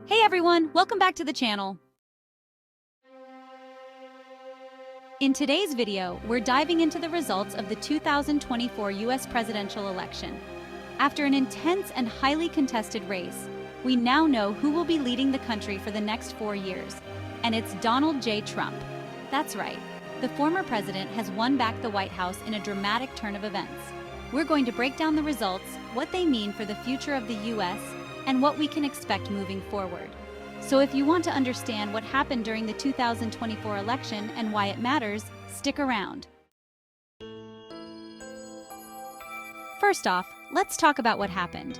Hey everyone, welcome back to the channel. In today's video, we're diving into the results of the 2024 US presidential election. After an intense and highly contested race, we now know who will be leading the country for the next 4 years, and it's Donald J. Trump. That's right, the former president has won back the White House in a dramatic turn of events. We're going to break down the results, what they mean for the future of the US, and what we can expect moving forward. So if you want to understand what happened during the 2024 election and why it matters, stick around. First off, let's talk about what happened.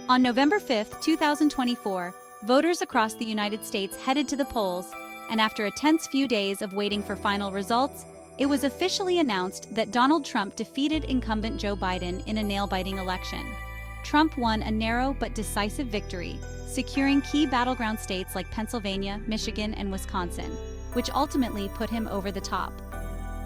On November 5th, 2024, voters across the United States headed to the polls, and after a tense few days of waiting for final results, it was officially announced that Donald Trump defeated incumbent Joe Biden in a nail-biting election. Trump won a narrow but decisive victory, securing key battleground states like Pennsylvania, Michigan, and Wisconsin, which ultimately put him over the top.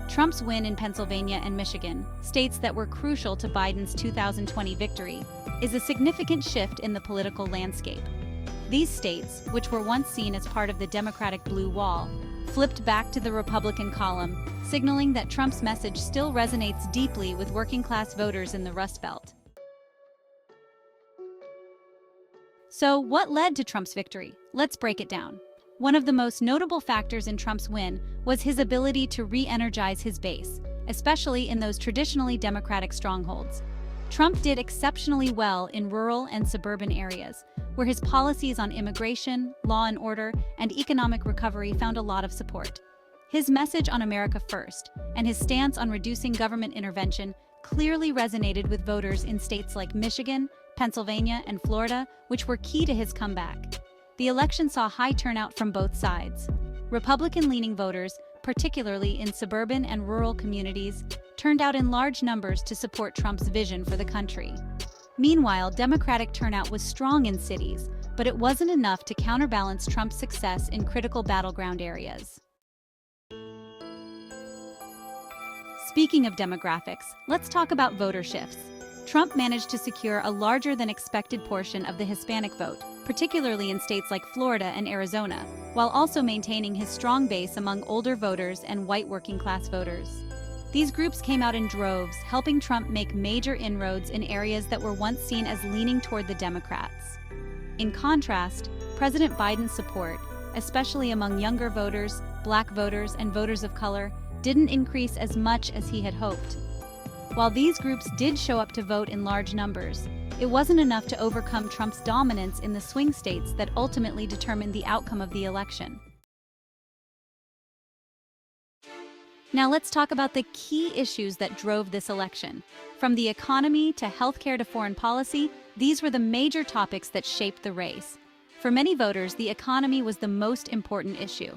Trump's win in Pennsylvania and Michigan, states that were crucial to Biden's 2020 victory, is a significant shift in the political landscape. These states, which were once seen as part of the Democratic blue wall, flipped back to the Republican column, signaling that Trump's message still resonates deeply with working-class voters in the Rust Belt. So, what led to Trump's victory? Let's break it down. One of the most notable factors in Trump's win was his ability to re-energize his base, especially in those traditionally Democratic strongholds. Trump did exceptionally well in rural and suburban areas, where his policies on immigration, law and order, and economic recovery found a lot of support. His message on America First and his stance on reducing government intervention clearly resonated with voters in states like Michigan, Pennsylvania, and Florida, which were key to his comeback. The election saw high turnout from both sides. Republican-leaning voters, particularly in suburban and rural communities, turned out in large numbers to support Trump's vision for the country. Meanwhile, Democratic turnout was strong in cities, but it wasn't enough to counterbalance Trump's success in critical battleground areas. Speaking of demographics, let's talk about voter shifts. Trump managed to secure a larger-than-expected portion of the Hispanic vote, particularly in states like Florida and Arizona, while also maintaining his strong base among older voters and white working-class voters. These groups came out in droves, helping Trump make major inroads in areas that were once seen as leaning toward the Democrats. In contrast, President Biden's support, especially among younger voters, black voters, and voters of color, didn't increase as much as he had hoped. While these groups did show up to vote in large numbers, it wasn't enough to overcome Trump's dominance in the swing states that ultimately determined the outcome of the election. Now let's talk about the key issues that drove this election. From the economy to healthcare to foreign policy, these were the major topics that shaped the race. For many voters, the economy was the most important issue.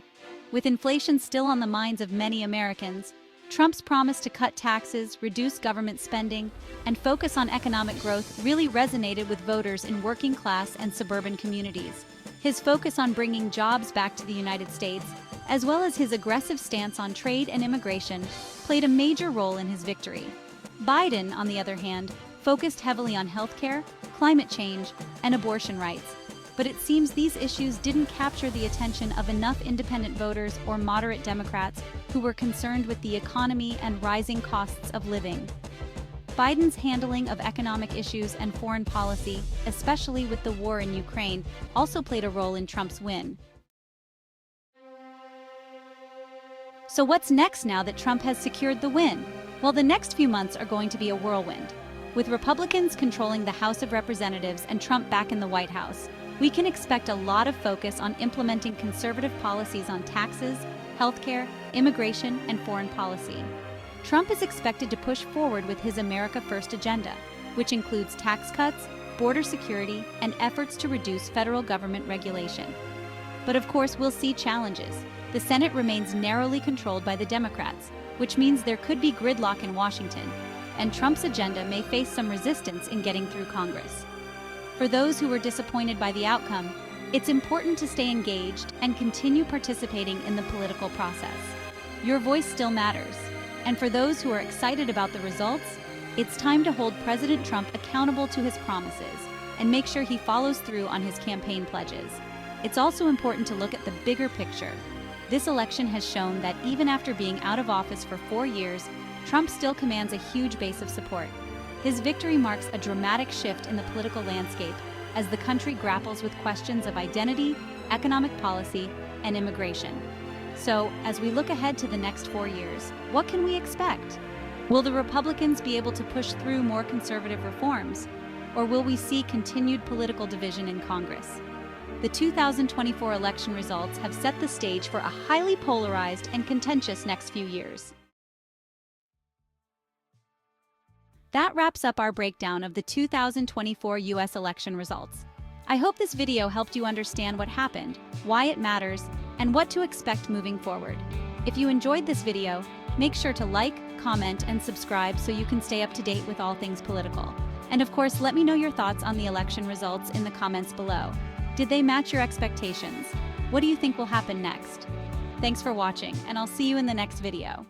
With inflation still on the minds of many Americans, Trump's promise to cut taxes, reduce government spending, and focus on economic growth really resonated with voters in working-class and suburban communities. His focus on bringing jobs back to the United States, as well as his aggressive stance on trade and immigration, played a major role in his victory. Biden, on the other hand, focused heavily on healthcare, climate change, and abortion rights. But it seems these issues didn't capture the attention of enough independent voters or moderate Democrats who were concerned with the economy and rising costs of living. Biden's handling of economic issues and foreign policy, especially with the war in Ukraine, also played a role in Trump's win. So what's next now that Trump has secured the win? Well, the next few months are going to be a whirlwind. With Republicans controlling the House of Representatives and Trump back in the White House, we can expect a lot of focus on implementing conservative policies on taxes, healthcare, immigration, and foreign policy. Trump is expected to push forward with his America First agenda, which includes tax cuts, border security, and efforts to reduce federal government regulation. But of course, we'll see challenges. The Senate remains narrowly controlled by the Democrats, which means there could be gridlock in Washington, and Trump's agenda may face some resistance in getting through Congress. For those who were disappointed by the outcome, it's important to stay engaged and continue participating in the political process. Your voice still matters. And for those who are excited about the results, it's time to hold President Trump accountable to his promises and make sure he follows through on his campaign pledges. It's also important to look at the bigger picture. This election has shown that even after being out of office for 4 years, Trump still commands a huge base of support. His victory marks a dramatic shift in the political landscape as the country grapples with questions of identity, economic policy, and immigration. So, as we look ahead to the next 4 years, what can we expect? Will the Republicans be able to push through more conservative reforms? Or will we see continued political division in Congress? The 2024 election results have set the stage for a highly polarized and contentious next few years. That wraps up our breakdown of the 2024 U.S. election results. I hope this video helped you understand what happened, why it matters, and what to expect moving forward. If you enjoyed this video, make sure to like, comment, and subscribe so you can stay up to date with all things political. And of course, let me know your thoughts on the election results in the comments below. Did they match your expectations? What do you think will happen next? Thanks for watching, and I'll see you in the next video.